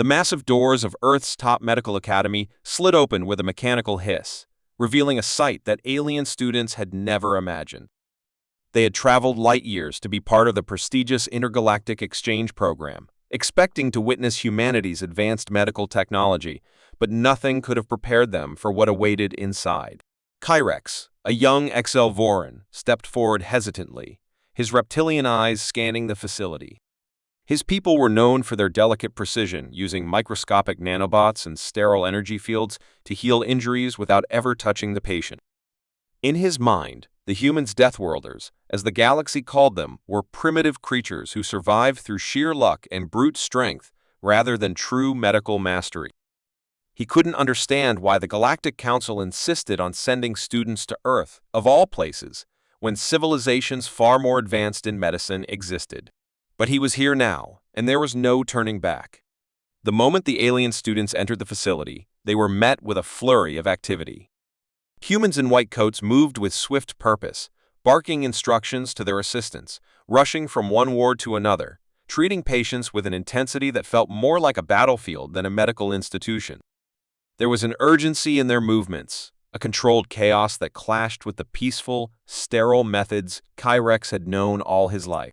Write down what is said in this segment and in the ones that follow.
The massive doors of Earth's top medical academy slid open with a mechanical hiss, revealing a sight that alien students had never imagined. They had traveled light years to be part of the prestigious intergalactic exchange program, expecting to witness humanity's advanced medical technology, but nothing could have prepared them for what awaited inside. Kyrex, a young XL Voran, stepped forward hesitantly, his reptilian eyes scanning the facility. His people were known for their delicate precision, using microscopic nanobots and sterile energy fields to heal injuries without ever touching the patient. In his mind, the humans' Deathworlders, as the galaxy called them, were primitive creatures who survived through sheer luck and brute strength rather than true medical mastery. He couldn't understand why the Galactic Council insisted on sending students to Earth, of all places, when civilizations far more advanced in medicine existed. But he was here now, and there was no turning back. The moment the alien students entered the facility, they were met with a flurry of activity. Humans in white coats moved with swift purpose, barking instructions to their assistants, rushing from one ward to another, treating patients with an intensity that felt more like a battlefield than a medical institution. There was an urgency in their movements, a controlled chaos that clashed with the peaceful, sterile methods Kyrex had known all his life.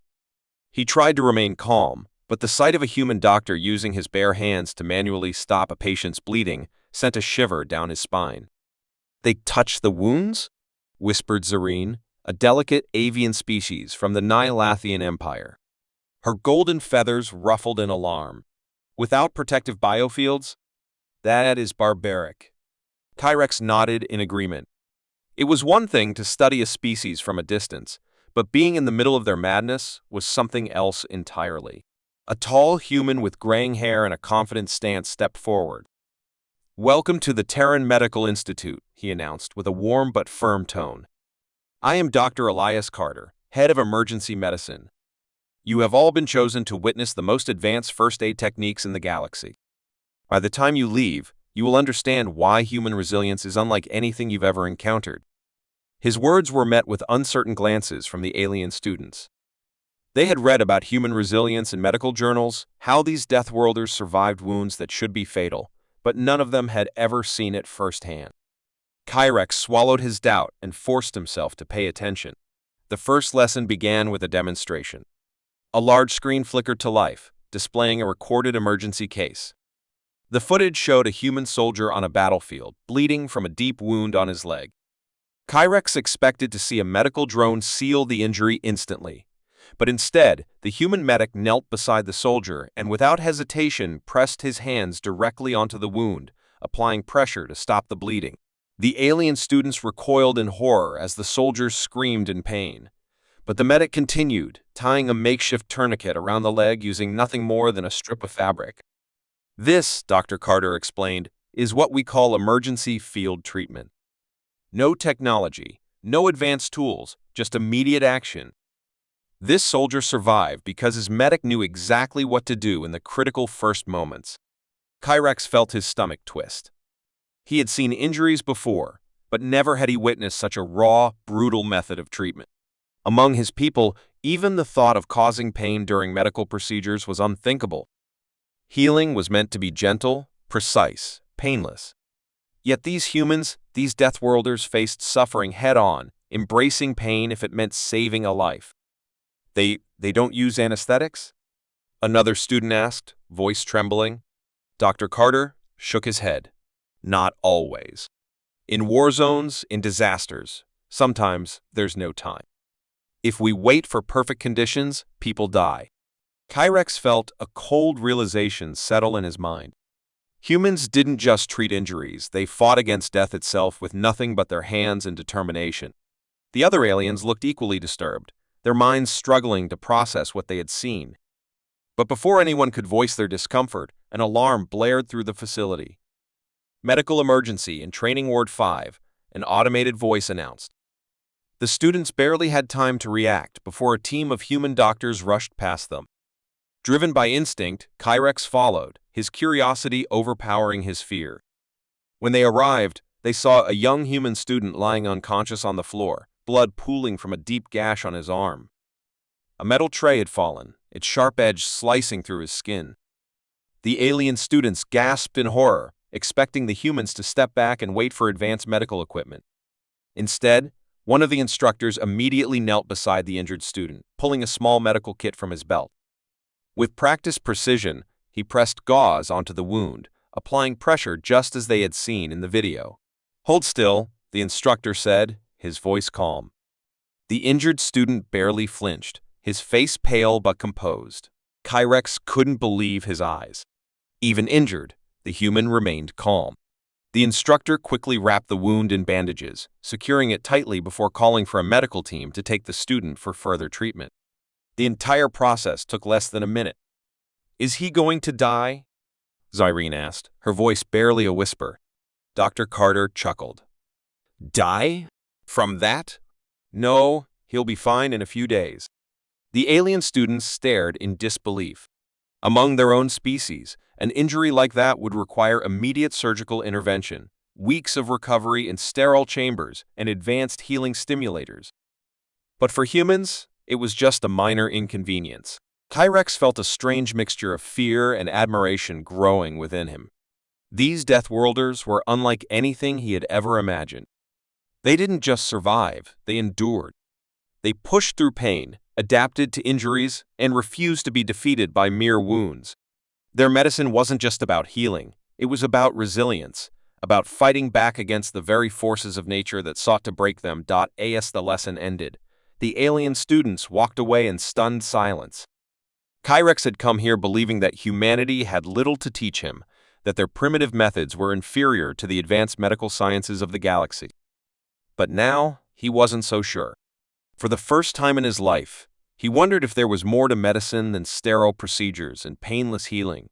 He tried to remain calm, but the sight of a human doctor using his bare hands to manually stop a patient's bleeding sent a shiver down his spine. "They touch the wounds?" whispered Zareen, a delicate avian species from the Nihilathian Empire. Her golden feathers ruffled in alarm. "Without protective biofields? That is barbaric." Kyrex nodded in agreement. It was one thing to study a species from a distance, but being in the middle of their madness was something else entirely. A tall human with graying hair and a confident stance stepped forward. "Welcome to the Terran Medical Institute," he announced with a warm but firm tone. "I am Dr. Elias Carter, head of emergency medicine. You have all been chosen to witness the most advanced first aid techniques in the galaxy. By the time you leave, you will understand why human resilience is unlike anything you've ever encountered." His words were met with uncertain glances from the alien students. They had read about human resilience in medical journals, how these Deathworlders survived wounds that should be fatal, but none of them had ever seen it firsthand. Kyrex swallowed his doubt and forced himself to pay attention. The first lesson began with a demonstration. A large screen flickered to life, displaying a recorded emergency case. The footage showed a human soldier on a battlefield, bleeding from a deep wound on his leg. Kyrex expected to see a medical drone seal the injury instantly, but instead, the human medic knelt beside the soldier and without hesitation pressed his hands directly onto the wound, applying pressure to stop the bleeding. The alien students recoiled in horror as the soldiers screamed in pain. But the medic continued, tying a makeshift tourniquet around the leg using nothing more than a strip of fabric. "This," Dr. Carter explained, "is what we call emergency field treatment. No technology, no advanced tools, just immediate action." This soldier survived because his medic knew exactly what to do in the critical first moments. Kyrex felt his stomach twist. He had seen injuries before, but never had he witnessed such a raw, brutal method of treatment. Among his people, even the thought of causing pain during medical procedures was unthinkable. Healing was meant to be gentle, precise, painless. Yet these humans, these Deathworlders, faced suffering head-on, embracing pain if it meant saving a life. They don't use anesthetics?" another student asked, voice trembling. Dr. Carter shook his head. "Not always. In war zones, in disasters, sometimes there's no time. If we wait for perfect conditions, people die." Kyrex felt a cold realization settle in his mind. Humans didn't just treat injuries, they fought against death itself with nothing but their hands and determination. The other aliens looked equally disturbed, their minds struggling to process what they had seen. But before anyone could voice their discomfort, an alarm blared through the facility. "Medical emergency in Training Ward 5, an automated voice announced. The students barely had time to react before a team of human doctors rushed past them. Driven by instinct, Kyrex followed, his curiosity overpowering his fear. When they arrived, they saw a young human student lying unconscious on the floor, blood pooling from a deep gash on his arm. A metal tray had fallen, its sharp edge slicing through his skin. The alien students gasped in horror, expecting the humans to step back and wait for advanced medical equipment. Instead, one of the instructors immediately knelt beside the injured student, pulling a small medical kit from his belt. With practiced precision, he pressed gauze onto the wound, applying pressure just as they had seen in the video. "Hold still," the instructor said, his voice calm. The injured student barely flinched, his face pale but composed. Kyrex couldn't believe his eyes. Even injured, the human remained calm. The instructor quickly wrapped the wound in bandages, securing it tightly before calling for a medical team to take the student for further treatment. The entire process took less than a minute. "Is he going to die?" Zyrene asked, her voice barely a whisper. Dr. Carter chuckled. "Die? From that? No, he'll be fine in a few days." The alien students stared in disbelief. Among their own species, an injury like that would require immediate surgical intervention, weeks of recovery in sterile chambers, and advanced healing stimulators. But for humans, it was just a minor inconvenience. Kyrex felt a strange mixture of fear and admiration growing within him. These Deathworlders were unlike anything he had ever imagined. They didn't just survive, they endured. They pushed through pain, adapted to injuries, and refused to be defeated by mere wounds. Their medicine wasn't just about healing, it was about resilience, about fighting back against the very forces of nature that sought to break them. As the lesson ended, the alien students walked away in stunned silence. Kyrex had come here believing that humanity had little to teach him, that their primitive methods were inferior to the advanced medical sciences of the galaxy. But now, he wasn't so sure. For the first time in his life, he wondered if there was more to medicine than sterile procedures and painless healing.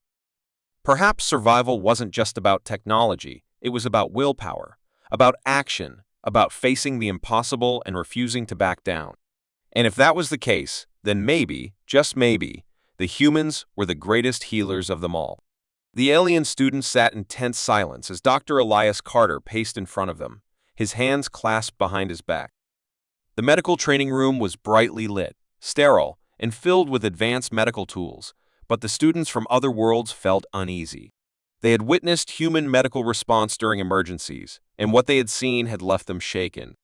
Perhaps survival wasn't just about technology, it was about willpower, about action, about facing the impossible and refusing to back down. And if that was the case, then maybe, just maybe, the humans were the greatest healers of them all. The alien students sat in tense silence as Dr. Elias Carter paced in front of them, his hands clasped behind his back. The medical training room was brightly lit, sterile, and filled with advanced medical tools, but the students from other worlds felt uneasy. They had witnessed human medical response during emergencies, and what they had seen had left them shaken.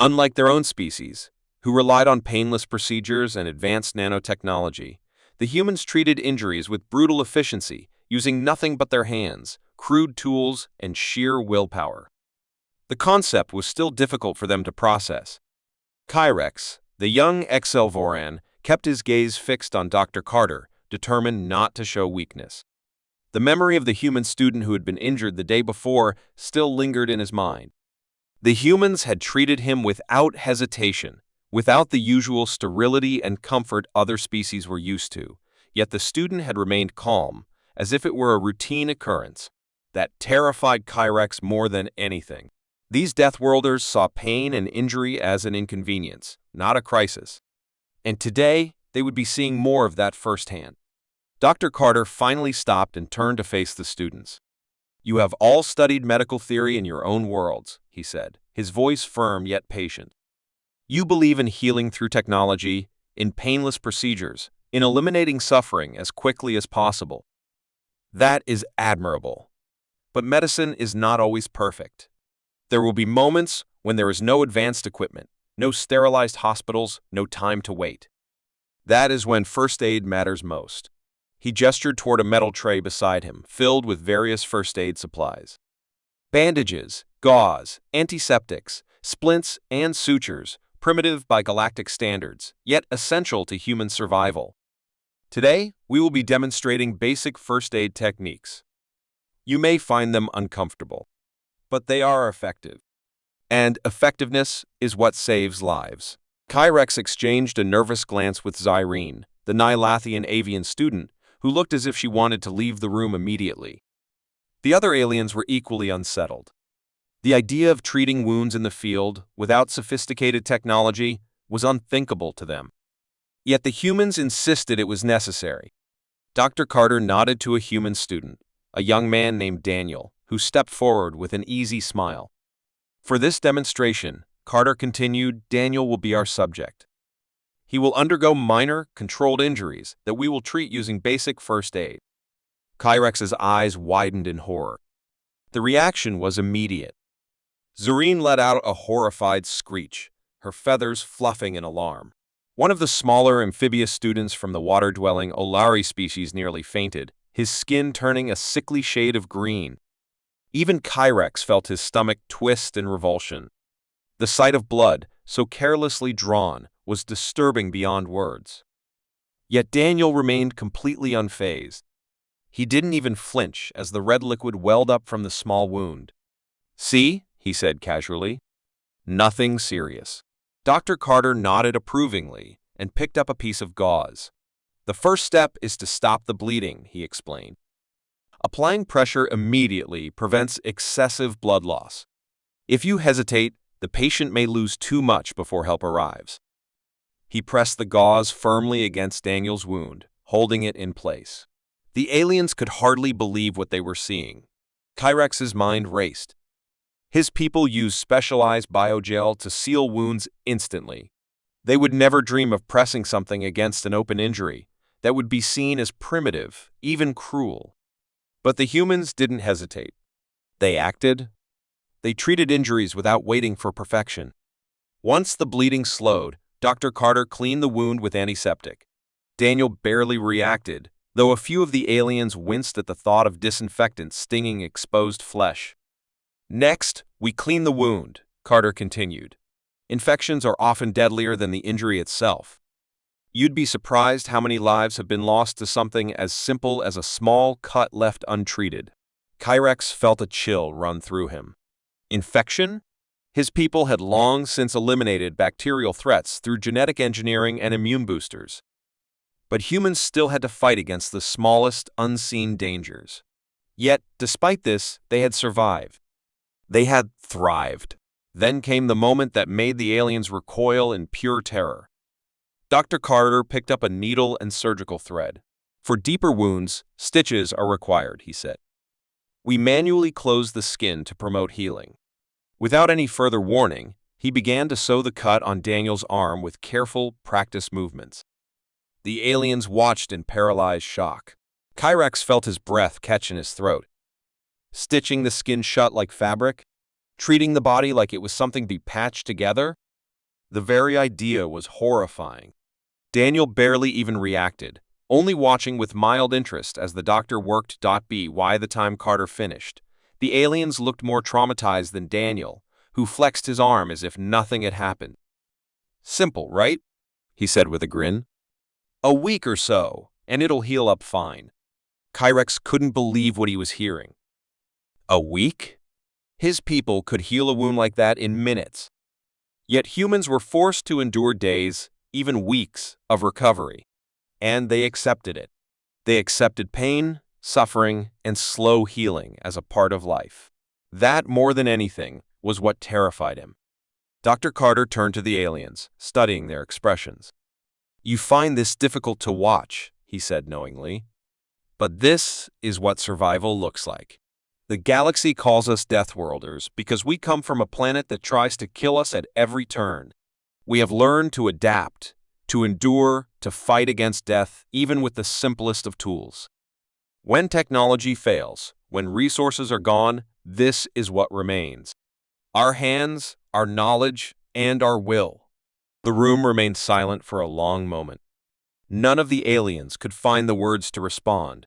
Unlike their own species, who relied on painless procedures and advanced nanotechnology, the humans treated injuries with brutal efficiency, using nothing but their hands, crude tools, and sheer willpower. The concept was still difficult for them to process. Kyrex, the young Exelvoran, kept his gaze fixed on Dr. Carter, determined not to show weakness. The memory of the human student who had been injured the day before still lingered in his mind. The humans had treated him without hesitation, without the usual sterility and comfort other species were used to, yet the student had remained calm, as if it were a routine occurrence. That terrified Kyrex more than anything. These Deathworlders saw pain and injury as an inconvenience, not a crisis. And today, they would be seeing more of that firsthand. Dr. Carter finally stopped and turned to face the students. "You have all studied medical theory in your own worlds," he said, his voice firm yet patient. "You believe in healing through technology, in painless procedures, in eliminating suffering as quickly as possible. That is admirable. But medicine is not always perfect. There will be moments when there is no advanced equipment, no sterilized hospitals, no time to wait. That is when first aid matters most." He gestured toward a metal tray beside him, filled with various first aid supplies. Bandages, gauze, antiseptics, splints, and sutures, primitive by galactic standards, yet essential to human survival. Today, we will be demonstrating basic first aid techniques. You may find them uncomfortable, but they are effective. And effectiveness is what saves lives. Kyrex exchanged a nervous glance with Zyrene, the Nilathian avian student, who looked as if she wanted to leave the room immediately. The other aliens were equally unsettled. The idea of treating wounds in the field, without sophisticated technology, was unthinkable to them. Yet the humans insisted it was necessary. Dr. Carter nodded to a human student, a young man named Daniel, who stepped forward with an easy smile. "For this demonstration," Carter continued, "Daniel will be our subject. He will undergo minor, controlled injuries that we will treat using basic first aid. Kyrex's eyes widened in horror. The reaction was immediate. Zareen let out a horrified screech, her feathers fluffing in alarm. One of the smaller amphibious students from the water-dwelling Olari species nearly fainted, his skin turning a sickly shade of green. Even Kyrex felt his stomach twist in revulsion. The sight of blood, so carelessly drawn, was disturbing beyond words. Yet Daniel remained completely unfazed. He didn't even flinch as the red liquid welled up from the small wound. "See?" he said casually. "Nothing serious." Dr. Carter nodded approvingly and picked up a piece of gauze. "The first step is to stop the bleeding," he explained. "Applying pressure immediately prevents excessive blood loss. If you hesitate, the patient may lose too much before help arrives." He pressed the gauze firmly against Daniel's wound, holding it in place. The aliens could hardly believe what they were seeing. Kyrex's mind raced. His people used specialized biogel to seal wounds instantly. They would never dream of pressing something against an open injury that would be seen as primitive, even cruel. But the humans didn't hesitate. They acted. They treated injuries without waiting for perfection. Once the bleeding slowed, Dr. Carter cleaned the wound with antiseptic. Daniel barely reacted, though a few of the aliens winced at the thought of disinfectant stinging exposed flesh. "Next, we clean the wound," Carter continued. "Infections are often deadlier than the injury itself. You'd be surprised how many lives have been lost to something as simple as a small cut left untreated." Kyrex felt a chill run through him. Infection? His people had long since eliminated bacterial threats through genetic engineering and immune boosters. But humans still had to fight against the smallest, unseen dangers. Yet, despite this, they had survived. They had thrived. Then came the moment that made the aliens recoil in pure terror. Dr. Carter picked up a needle and surgical thread. "For deeper wounds, stitches are required," he said. "We manually close the skin to promote healing." Without any further warning, he began to sew the cut on Daniel's arm with careful, practiced movements. The aliens watched in paralyzed shock. Kyrex felt his breath catch in his throat. Stitching the skin shut like fabric? Treating the body like it was something to be patched together? The very idea was horrifying. Daniel barely even reacted, only watching with mild interest as the doctor worked. By the time Carter finished, the aliens looked more traumatized than Daniel, who flexed his arm as if nothing had happened. "Simple, right?" he said with a grin. "A week or so, and it'll heal up fine." Kyrex couldn't believe what he was hearing. A week? His people could heal a wound like that in minutes. Yet humans were forced to endure days, even weeks, of recovery. And they accepted it. They accepted pain, suffering, and slow healing as a part of life. That, more than anything, was what terrified him. Dr. Carter turned to the aliens, studying their expressions. "You find this difficult to watch," he said knowingly. "But this is what survival looks like. The galaxy calls us Deathworlders because we come from a planet that tries to kill us at every turn. We have learned to adapt, to endure, to fight against death, even with the simplest of tools. When technology fails, when resources are gone, this is what remains. Our hands, our knowledge, and our will." The room remained silent for a long moment. None of the aliens could find the words to respond.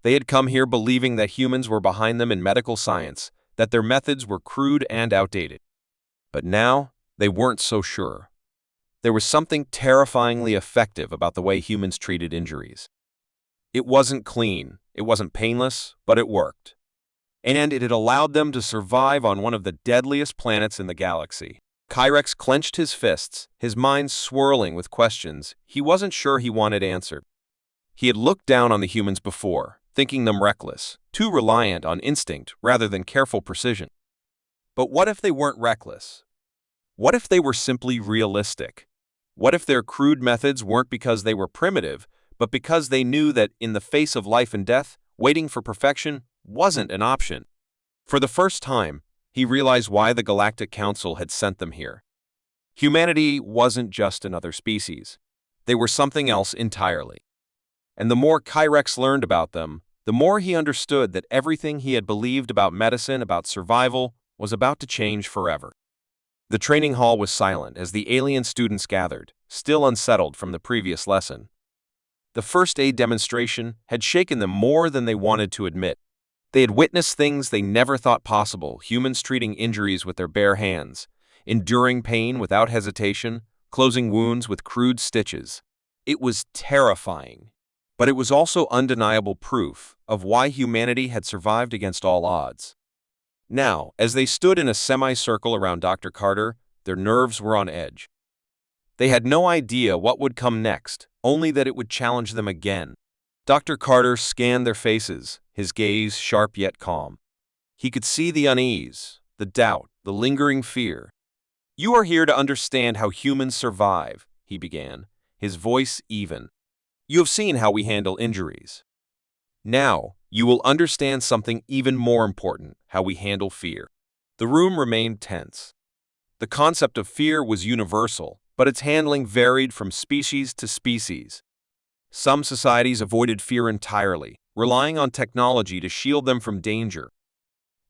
They had come here believing that humans were behind them in medical science, that their methods were crude and outdated. But now, they weren't so sure. There was something terrifyingly effective about the way humans treated injuries. It wasn't clean, it wasn't painless, but it worked. And it had allowed them to survive on one of the deadliest planets in the galaxy. Kyrex clenched his fists, his mind swirling with questions he wasn't sure he wanted answered. He had looked down on the humans before, thinking them reckless, too reliant on instinct rather than careful precision. But what if they weren't reckless? What if they were simply realistic? What if their crude methods weren't because they were primitive, but because they knew that in the face of life and death, waiting for perfection wasn't an option? For the first time, he realized why the Galactic Council had sent them here. Humanity wasn't just another species. They were something else entirely. And the more Kyrex learned about them, the more he understood that everything he had believed about medicine, about survival, was about to change forever. The training hall was silent as the alien students gathered, still unsettled from the previous lesson. The first aid demonstration had shaken them more than they wanted to admit. They had witnessed things they never thought possible, humans treating injuries with their bare hands, enduring pain without hesitation, closing wounds with crude stitches. It was terrifying, but it was also undeniable proof of why humanity had survived against all odds. Now, as they stood in a semicircle around Dr. Carter, their nerves were on edge. They had no idea what would come next, only that it would challenge them again. Dr. Carter scanned their faces, his gaze sharp yet calm. He could see the unease, the doubt, the lingering fear. "You are here to understand how humans survive," he began, his voice even. "You have seen how we handle injuries. Now, you will understand something even more important, how we handle fear." The room remained tense. The concept of fear was universal, but its handling varied from species to species. Some societies avoided fear entirely, relying on technology to shield them from danger.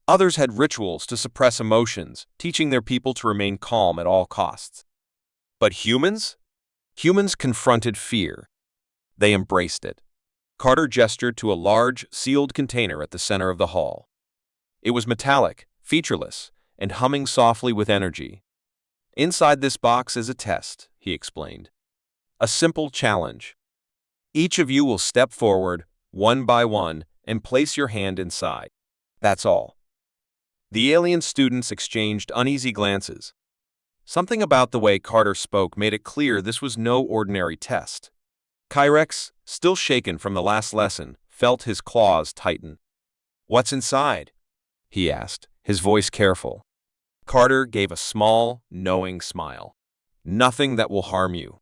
Others had rituals to suppress emotions, teaching their people to remain calm at all costs. But humans? Humans confronted fear. They embraced it. Carter gestured to a large, sealed container at the center of the hall. It was metallic, featureless, and humming softly with energy. "Inside this box is a test," he explained. "A simple challenge. Each of you will step forward, one by one, and place your hand inside. That's all." The alien students exchanged uneasy glances. Something about the way Carter spoke made it clear this was no ordinary test. Kyrex, still shaken from the last lesson, felt his claws tighten. "What's inside?" he asked, his voice careful. Carter gave a small, knowing smile. "Nothing that will harm you.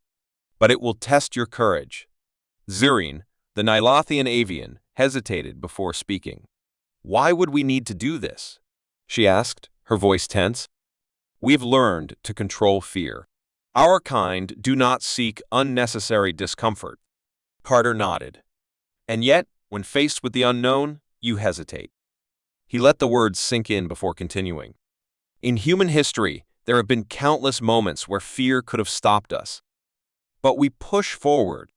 But it will test your courage." Zirine, the Nilothian avian, hesitated before speaking. "Why would we need to do this?" she asked, her voice tense. "We've learned to control fear. Our kind do not seek unnecessary discomfort." Carter nodded. "And yet, when faced with the unknown, you hesitate." He let the words sink in before continuing. "In human history, there have been countless moments where fear could have stopped us. But we push forward.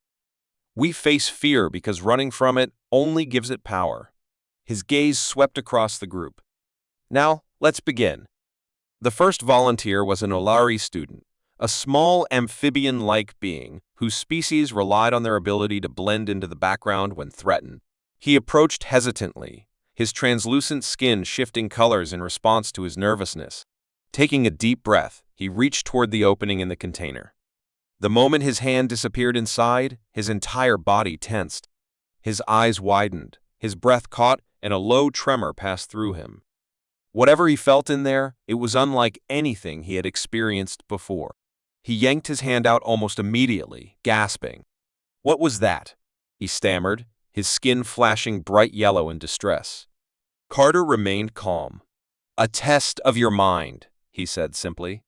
We face fear because running from it only gives it power." His gaze swept across the group. "Now, let's begin." The first volunteer was an Olari student, a small amphibian-like being whose species relied on their ability to blend into the background when threatened. He approached hesitantly, his translucent skin shifting colors in response to his nervousness. Taking a deep breath, he reached toward the opening in the container. The moment his hand disappeared inside, his entire body tensed. His eyes widened, his breath caught, and a low tremor passed through him. Whatever he felt in there, it was unlike anything he had experienced before. He yanked his hand out almost immediately, gasping. "What was that?" he stammered, his skin flashing bright yellow in distress. Carter remained calm. "A test of your mind," he said simply.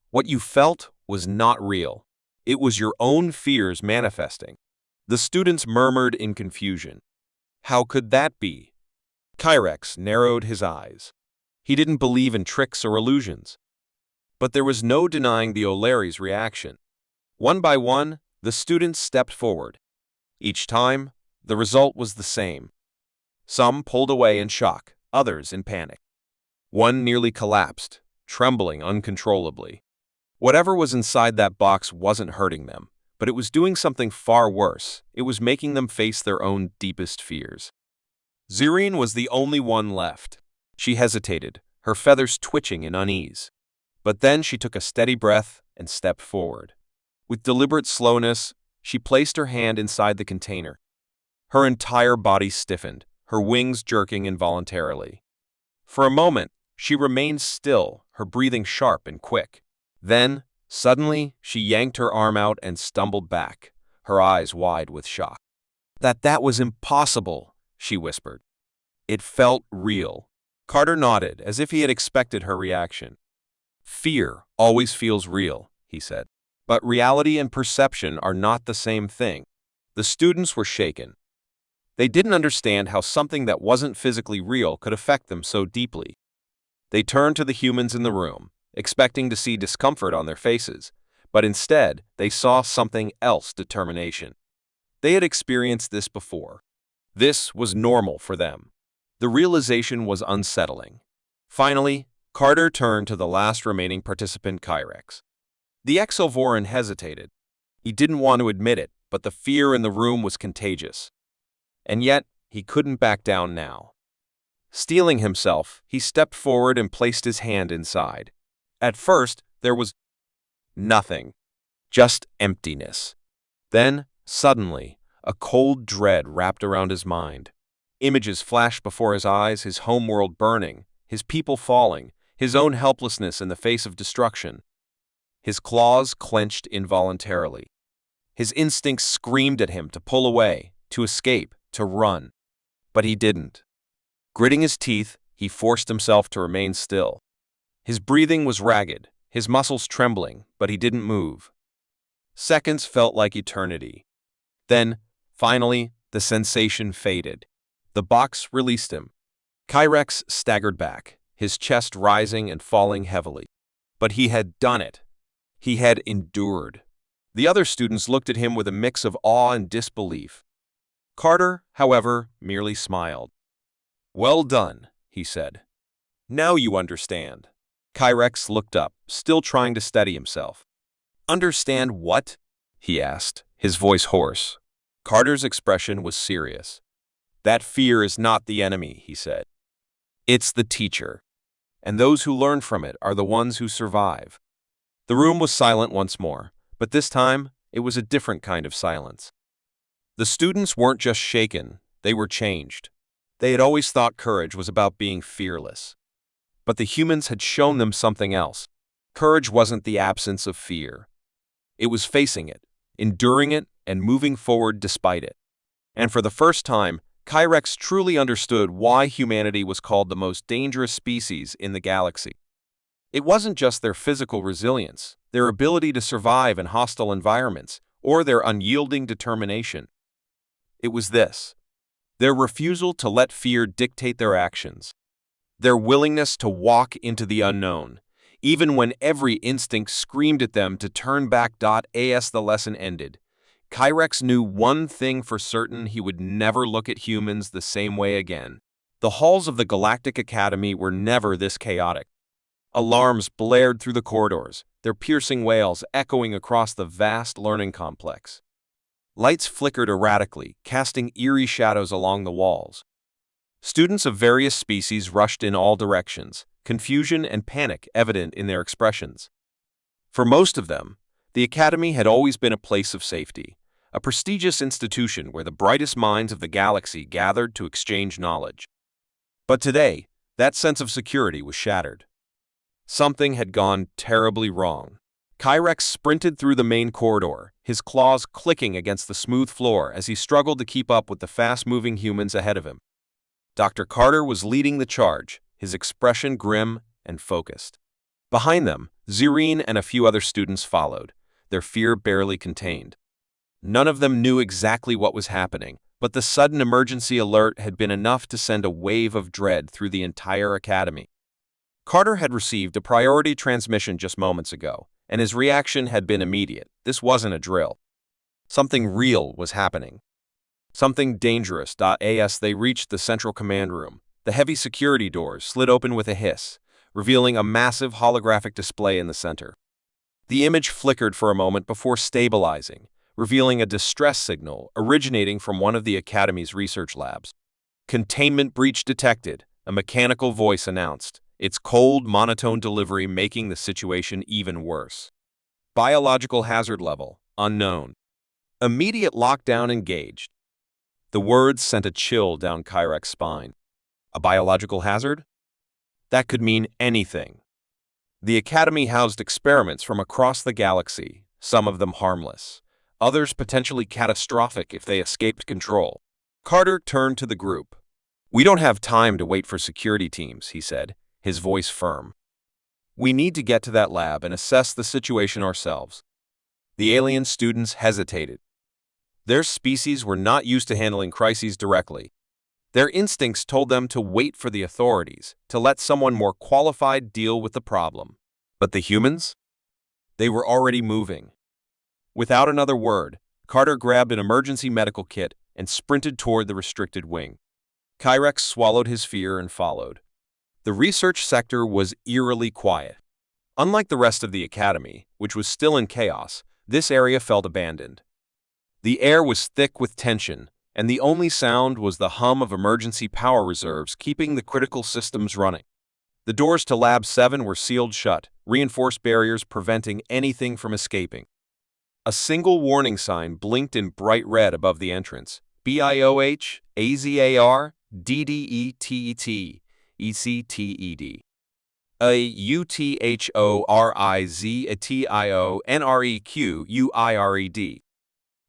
"What you felt was not real. It was your own fears manifesting." The students murmured in confusion. "How could that be?" Kyrex narrowed his eyes. He didn't believe in tricks or illusions. But there was no denying the Olari's reaction. One by one, the students stepped forward. Each time, the result was the same. Some pulled away in shock, others in panic. One nearly collapsed, trembling uncontrollably. Whatever was inside that box wasn't hurting them, but it was doing something far worse. It was making them face their own deepest fears. Zirine was the only one left. She hesitated, her feathers twitching in unease. But then she took a steady breath and stepped forward. With deliberate slowness, she placed her hand inside the container. Her entire body stiffened, her wings jerking involuntarily. For a moment, she remained still, her breathing sharp and quick. Then, suddenly, she yanked her arm out and stumbled back, her eyes wide with shock. That was impossible," she whispered. "It felt real." Carter nodded, as if he had expected her reaction. "Fear always feels real," he said. "But reality and perception are not the same thing." The students were shaken. They didn't understand how something that wasn't physically real could affect them so deeply. They turned to the humans in the room, expecting to see discomfort on their faces, but instead they saw something else: determination. They had experienced this before. This was normal for them. The realization was unsettling. Finally, Carter turned to the last remaining participant, Kyrex. The Exovoran hesitated. He didn't want to admit it, but the fear in the room was contagious. And yet, he couldn't back down now. Steeling himself, he stepped forward and placed his hand inside. At first, there was nothing, just emptiness. Then, suddenly, a cold dread wrapped around his mind. Images flashed before his eyes: his homeworld burning, his people falling, his own helplessness in the face of destruction. His claws clenched involuntarily. His instincts screamed at him to pull away, to escape, to run. But he didn't. Gritting his teeth, he forced himself to remain still. His breathing was ragged, his muscles trembling, but he didn't move. Seconds felt like eternity. Then, finally, the sensation faded. The box released him. Kyrex staggered back, his chest rising and falling heavily. But he had done it. He had endured. The other students looked at him with a mix of awe and disbelief. Carter, however, merely smiled. "Well done," he said. "Now you understand." Kyrex looked up, still trying to steady himself. "Understand what?" he asked, his voice hoarse. Carter's expression was serious. "That fear is not the enemy," he said. "It's the teacher. And those who learn from it are the ones who survive." The room was silent once more, but this time it was a different kind of silence. The students weren't just shaken, they were changed. They had always thought courage was about being fearless. But the humans had shown them something else. Courage wasn't the absence of fear. It was facing it, enduring it, and moving forward despite it. And for the first time, Kyrex truly understood why humanity was called the most dangerous species in the galaxy. It wasn't just their physical resilience, their ability to survive in hostile environments, or their unyielding determination. It was this: their refusal to let fear dictate their actions. Their willingness to walk into the unknown, even when every instinct screamed at them to turn back. As the lesson ended, Kyrex knew one thing for certain: he would never look at humans the same way again. The halls of the Galactic Academy were never this chaotic. Alarms blared through the corridors, their piercing wails echoing across the vast learning complex. Lights flickered erratically, casting eerie shadows along the walls. Students of various species rushed in all directions, confusion and panic evident in their expressions. For most of them, the Academy had always been a place of safety, a prestigious institution where the brightest minds of the galaxy gathered to exchange knowledge. But today, that sense of security was shattered. Something had gone terribly wrong. Kyrex sprinted through the main corridor, his claws clicking against the smooth floor as he struggled to keep up with the fast-moving humans ahead of him. Dr. Carter was leading the charge, his expression grim and focused. Behind them, Zirine and a few other students followed, their fear barely contained. None of them knew exactly what was happening, but the sudden emergency alert had been enough to send a wave of dread through the entire academy. Carter had received a priority transmission just moments ago, and his reaction had been immediate. This wasn't a drill. Something real was happening. Something dangerous. As they reached the central command room, the heavy security doors slid open with a hiss, revealing a massive holographic display in the center. The image flickered for a moment before stabilizing, revealing a distress signal originating from one of the Academy's research labs. "Containment breach detected," a mechanical voice announced, its cold, monotone delivery making the situation even worse. "Biological hazard level, unknown. Immediate lockdown engaged." The words sent a chill down Kyrex's spine. A biological hazard? That could mean anything. The Academy housed experiments from across the galaxy, some of them harmless, others potentially catastrophic if they escaped control. Carter turned to the group. "We don't have time to wait for security teams," he said, his voice firm. "We need to get to that lab and assess the situation ourselves." The alien students hesitated. Their species were not used to handling crises directly. Their instincts told them to wait for the authorities, to let someone more qualified deal with the problem. But the humans? They were already moving. Without another word, Carter grabbed an emergency medical kit and sprinted toward the restricted wing. Kyrex swallowed his fear and followed. The research sector was eerily quiet. Unlike the rest of the academy, which was still in chaos, this area felt abandoned. The air was thick with tension, and the only sound was the hum of emergency power reserves keeping the critical systems running. The doors to Lab 7 were sealed shut, reinforced barriers preventing anything from escaping. A single warning sign blinked in bright red above the entrance. BIOH, AZAR, DDETET, ECTED. UTHORIZATIONREQUIRED.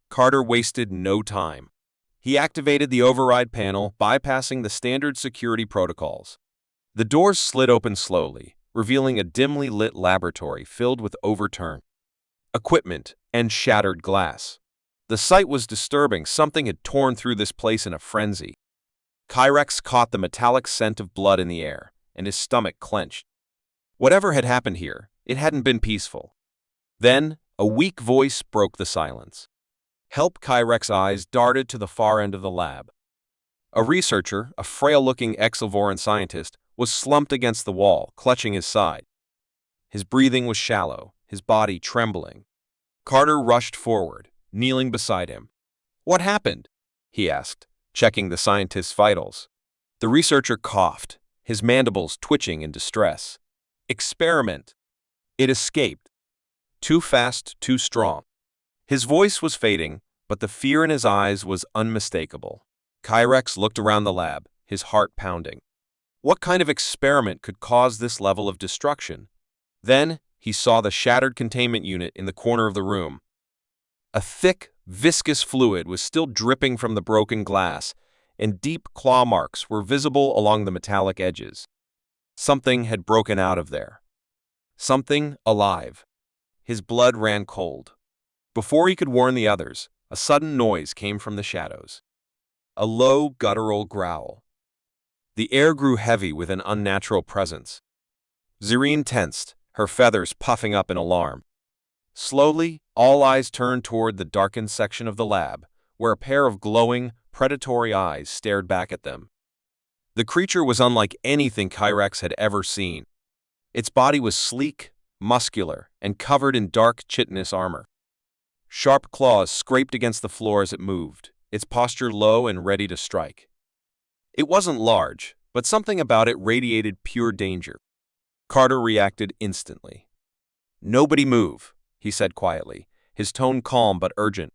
Carter wasted no time. He activated the override panel, bypassing the standard security protocols. The doors slid open slowly, revealing a dimly lit laboratory filled with overturned equipment and shattered glass. The sight was disturbing. Something had torn through this place in a frenzy. Kyrex caught the metallic scent of blood in the air, and his stomach clenched. Whatever had happened here, it hadn't been peaceful. Then, a weak voice broke the silence. Help! Kyrex's eyes darted to the far end of the lab. A researcher, a frail-looking exilvoran scientist, was slumped against the wall, clutching his side. His breathing was shallow, his body trembling. Carter rushed forward, kneeling beside him. "What happened?" he asked, checking the scientist's vitals. The researcher coughed, his mandibles twitching in distress. "Experiment. It escaped. Too fast, too strong." His voice was fading, but the fear in his eyes was unmistakable. Kyrex looked around the lab, his heart pounding. What kind of experiment could cause this level of destruction? Then he saw the shattered containment unit in the corner of the room. A thick, viscous fluid was still dripping from the broken glass, and deep claw marks were visible along the metallic edges. Something had broken out of there. Something alive. His blood ran cold. Before he could warn the others, a sudden noise came from the shadows. A low, guttural growl. The air grew heavy with an unnatural presence. Zerine tensed, her feathers puffing up in alarm. Slowly, all eyes turned toward the darkened section of the lab, where a pair of glowing, predatory eyes stared back at them. The creature was unlike anything Kyrex had ever seen. Its body was sleek, muscular, and covered in dark chitinous armor. Sharp claws scraped against the floor as it moved, its posture low and ready to strike. It wasn't large, but something about it radiated pure danger. Carter reacted instantly. "Nobody move," he said quietly, his tone calm but urgent.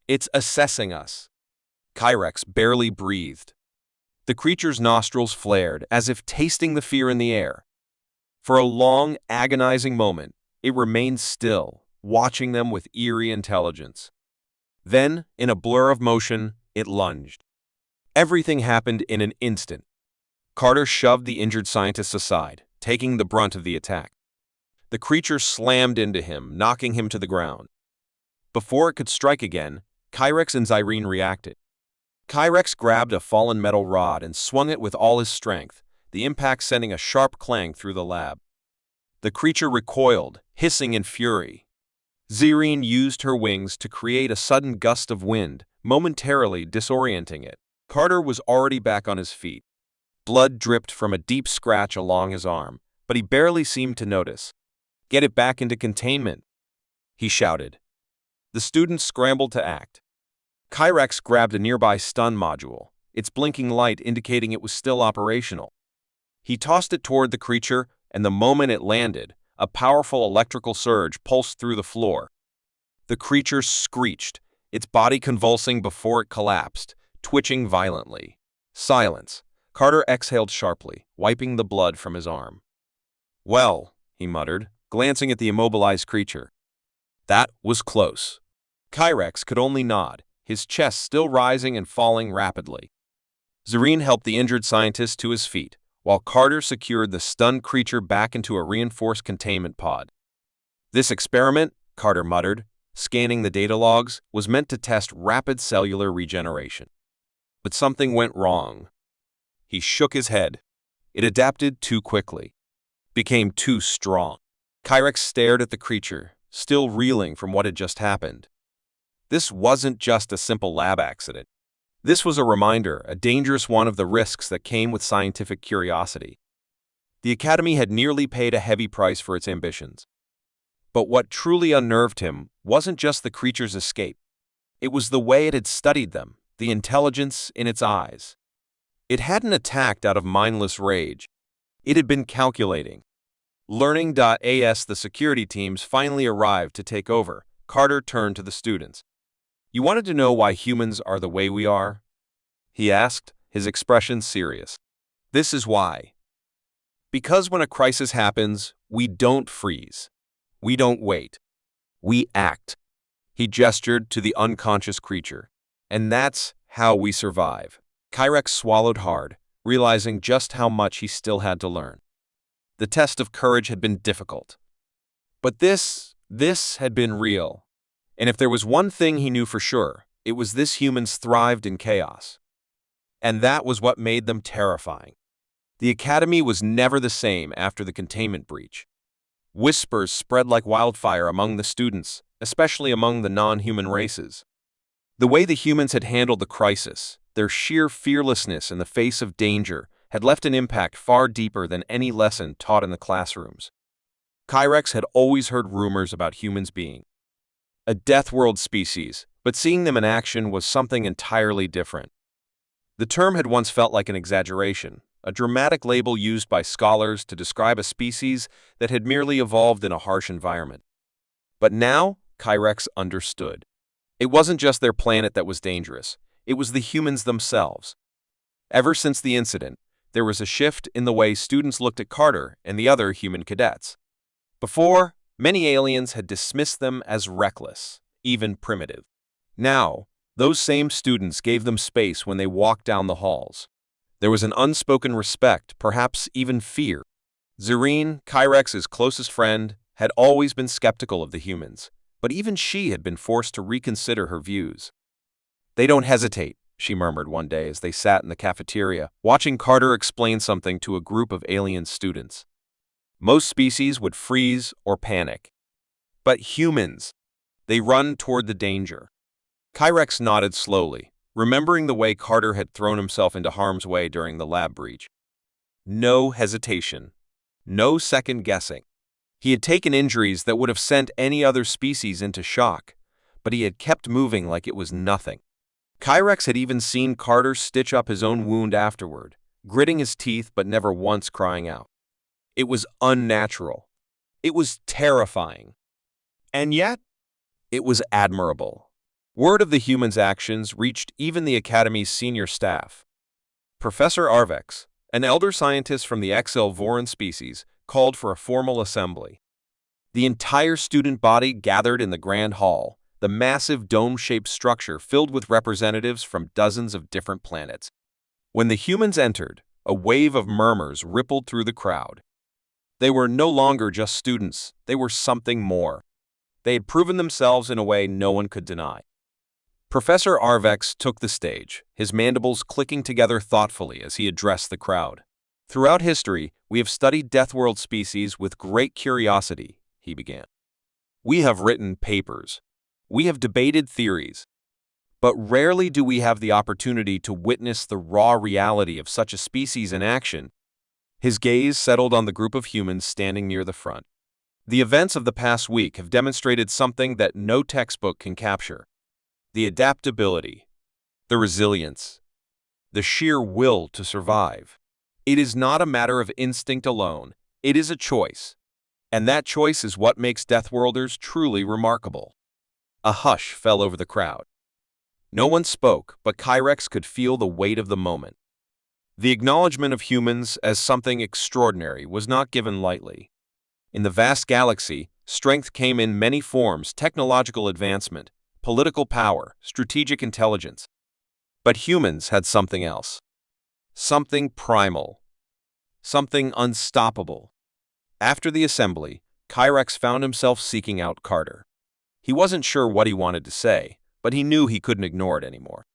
"It's assessing us." Kyrex barely breathed. The creature's nostrils flared, as if tasting the fear in the air. For a long, agonizing moment, it remained still, watching them with eerie intelligence. Then, in a blur of motion, it lunged. Everything happened in an instant. Carter shoved the injured scientist aside, taking the brunt of the attack. The creature slammed into him, knocking him to the ground. Before it could strike again, Kyrex and Zyrene reacted. Kyrex grabbed a fallen metal rod and swung it with all his strength, the impact sending a sharp clang through the lab. The creature recoiled, hissing in fury. Zyrene used her wings to create a sudden gust of wind, momentarily disorienting it. Carter was already back on his feet. Blood dripped from a deep scratch along his arm, but he barely seemed to notice. "Get it back into containment," he shouted. The students scrambled to act. Kyrex grabbed a nearby stun module, its blinking light indicating it was still operational. He tossed it toward the creature, and the moment it landed, a powerful electrical surge pulsed through the floor. The creature screeched, its body convulsing before it collapsed, twitching violently. Silence. Carter exhaled sharply, wiping the blood from his arm. "Well," he muttered, glancing at the immobilized creature. "That was close." Kyrex could only nod, his chest still rising and falling rapidly. Zyrene helped the injured scientist to his feet, while Carter secured the stunned creature back into a reinforced containment pod. "This experiment," Carter muttered, Scanning the data logs was meant to test rapid cellular regeneration. But something went wrong. He shook his head. It adapted too quickly, became too strong. Kyrex stared at the creature, still reeling from what had just happened. This wasn't just a simple lab accident. This was a reminder, a dangerous one, of the risks that came with scientific curiosity. The Academy had nearly paid a heavy price for its ambitions. But what truly unnerved him wasn't just the creature's escape. It was the way it had studied them, the intelligence in its eyes. It hadn't attacked out of mindless rage. It had been calculating. Learning.as the security teams finally arrived to take over. Carter turned to the students. "You wanted to know why humans are the way we are?" he asked, his expression serious. "This is why. Because when a crisis happens, we don't freeze. We don't wait. We act." He gestured to the unconscious creature. "And that's how we survive." Kyrex swallowed hard, realizing just how much he still had to learn. The test of courage had been difficult. But this had been real. And if there was one thing he knew for sure, it was this: humans thrived in chaos. And that was what made them terrifying. The Academy was never the same after the containment breach. Whispers spread like wildfire among the students, especially among the non-human races. The way the humans had handled the crisis, their sheer fearlessness in the face of danger, had left an impact far deeper than any lesson taught in the classrooms. Kyrex had always heard rumors about humans being a deathworld species, but seeing them in action was something entirely different. The term had once felt like an exaggeration, a dramatic label used by scholars to describe a species that had merely evolved in a harsh environment. But now, Kyrex understood. It wasn't just their planet that was dangerous, it was the humans themselves. Ever since the incident, there was a shift in the way students looked at Carter and the other human cadets. Before, many aliens had dismissed them as reckless, even primitive. Now, those same students gave them space when they walked down the halls. There was an unspoken respect, perhaps even fear. Zareen, Kyrex's closest friend, had always been skeptical of the humans, but even she had been forced to reconsider her views. "They don't hesitate," she murmured one day as they sat in the cafeteria, watching Carter explain something to a group of alien students. "Most species would freeze or panic. But humans, they run toward the danger." Kyrex nodded slowly, remembering the way Carter had thrown himself into harm's way during the lab breach. No hesitation. No second guessing. He had taken injuries that would have sent any other species into shock, but he had kept moving like it was nothing. Kyrex had even seen Carter stitch up his own wound afterward, gritting his teeth but never once crying out. It was unnatural. It was terrifying. And yet, it was admirable. Word of the humans' actions reached even the Academy's senior staff. Professor Arvex, an elder scientist from the XL Voran species, called for a formal assembly. The entire student body gathered in the Grand Hall, the massive dome-shaped structure filled with representatives from dozens of different planets. When the humans entered, a wave of murmurs rippled through the crowd. They were no longer just students, they were something more. They had proven themselves in a way no one could deny. Professor Arvex took the stage, his mandibles clicking together thoughtfully as he addressed the crowd. "Throughout history, we have studied Deathworld species with great curiosity," he began. "We have written papers. We have debated theories. But rarely do we have the opportunity to witness the raw reality of such a species in action." His gaze settled on the group of humans standing near the front. "The events of the past week have demonstrated something that no textbook can capture. The adaptability, the resilience, the sheer will to survive. It is not a matter of instinct alone, it is a choice. And that choice is what makes Deathworlders truly remarkable." A hush fell over the crowd. No one spoke, but Kyrex could feel the weight of the moment. The acknowledgement of humans as something extraordinary was not given lightly. In the vast galaxy, strength came in many forms: technological advancement, political power, strategic intelligence. But humans had something else. Something primal. Something unstoppable. After the assembly, Kyrex found himself seeking out Carter. He wasn't sure what he wanted to say, but he knew he couldn't ignore it anymore.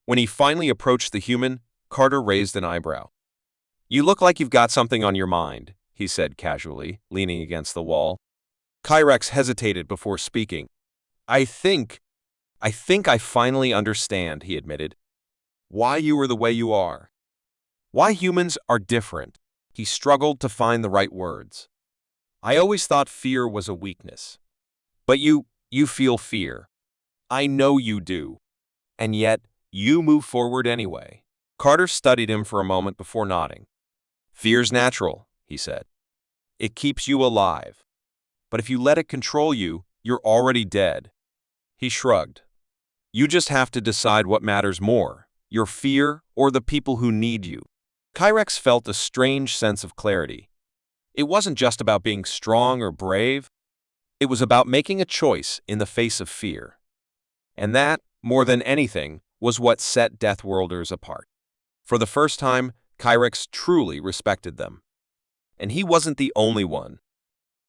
When he finally approached the human, Carter raised an eyebrow. "You look like you've got something on your mind," he said casually, leaning against the wall. Kyrex hesitated before speaking. I think I finally understand," he admitted. "Why you are the way you are. Why humans are different." He struggled to find the right words. "I always thought fear was a weakness. But you feel fear. I know you do. And yet, you move forward anyway." Carter studied him for a moment before nodding. "Fear's natural," he said. "It keeps you alive. But if you let it control you, you're already dead." He shrugged. "You just have to decide what matters more, your fear or the people who need you." Kyrex felt a strange sense of clarity. It wasn't just about being strong or brave. It was about making a choice in the face of fear. And that, more than anything, was what set Deathworlders apart. For the first time, Kyrex truly respected them. And he wasn't the only one.